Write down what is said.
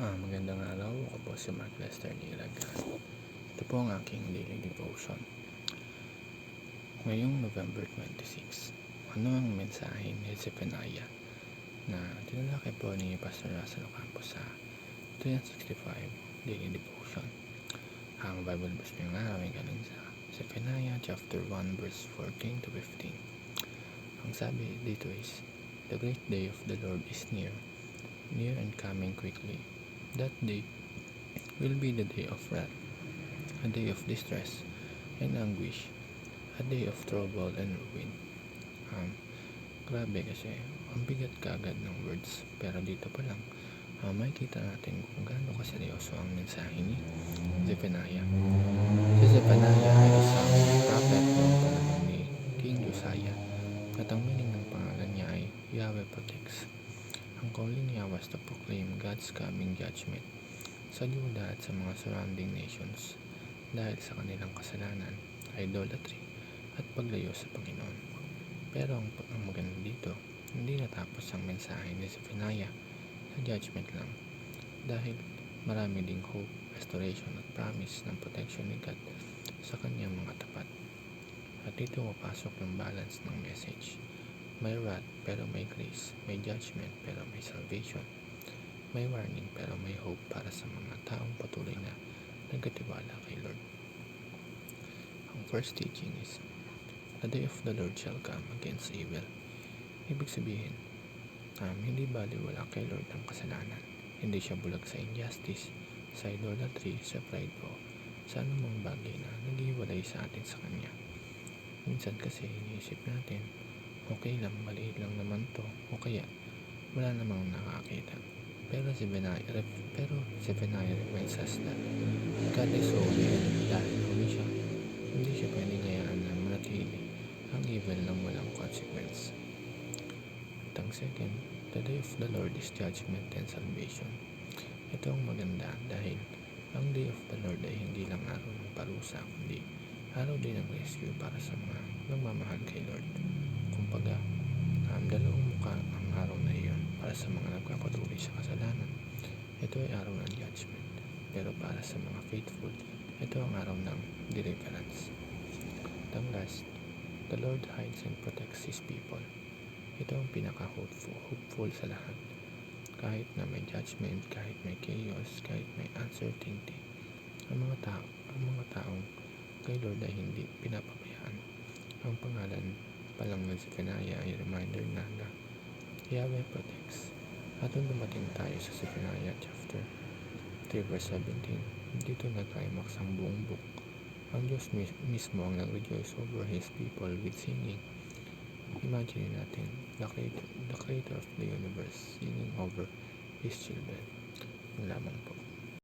Magandang araw. Ako po si Mark Lester Nilaga. Ito po ang aking daily devotion. Ngayong November 26, ano ang mensahe ni Zephaniah na tinalakay po ni Pastor Russell Ocampo sa 365 daily devotion? Ang Bible verse ngayong araw ay galing sa Zephaniah chapter 1 verse 14 to 15. Ang sabi dito is, "The great day of the Lord is near and coming quickly. That day will be the day of wrath, a day of distress and anguish, a day of trouble and ruin." Grabe kasi, ang bigat kaagad ng words. Pero dito pa lang, makikita natin kung gaano kaseryoso ang mensahe ni Zephaniah. Si Zephaniah ay isang prophet noong panahon ni King Josiah at ang meaning ng pangalan niya ay Yahweh Protects. Ang calling niya was to proclaim God's coming judgment sa Judah at sa mga surrounding nations dahil sa kanilang kasalanan, idolatry at paglayo sa Panginoon. Pero ang maganda dito, hindi natapos ang mensahe ni Zephaniah sa judgment lang, dahil marami ding hope, restoration at promise ng protection ni God sa kanyang mga tapat. At dito mapasok yung balance ng message. May wrath pero may grace, may judgment pero may salvation, may warning pero may hope para sa mga taong patuloy na nagkatiwala kay Lord. Ang first teaching is, the day of the Lord shall come against evil. Ibig sabihin, hindi baliwala kay Lord ang kasalanan. Hindi siya bulag sa injustice, sa idolatry, sa pride o sa anumang bagay na naghiwalay sa atin sa Kanya. Minsan kasi iniisip natin, okay lang, maliit lang naman to, o kaya wala namang nakakita. Pero Zephaniah reminds us that God is holy, and dahil holy siya, hindi siya pwedeng hayaan na manatili ang evil ng walang consequence. At ang second, the day of the Lord is judgment and salvation. Ito ang maganda dahil ang day of the Lord ay hindi lang araw ng parusa, kundi araw din ng rescue para sa mga nagmamahal kay Lord. Kumbaga, dalawang mukha ang araw na iyon. Para sa mga nagpapatuloy sa kasalanan, ito ay araw ng judgment. Pero para sa mga faithful, ito ang araw ng deliverance. At last, the Lord hides and protects His people. Ito ang pinaka-hopeful sa lahat. Kahit na may judgment, kahit may chaos, kahit may uncertainty, ang mga taong kay Lord ay hindi pinapabayaan. Ang pangalan pa lang ng Zephaniah ay reminder na Yahweh protects. At nung dumating tayo sa Zephaniah chapter 3 verse 17, dito nag-climax ang buong book. Ang Diyos mismo ang nag-rejoice over His people with singing. Imagine natin, the creator of the universe singing over His children. Yun lamang po.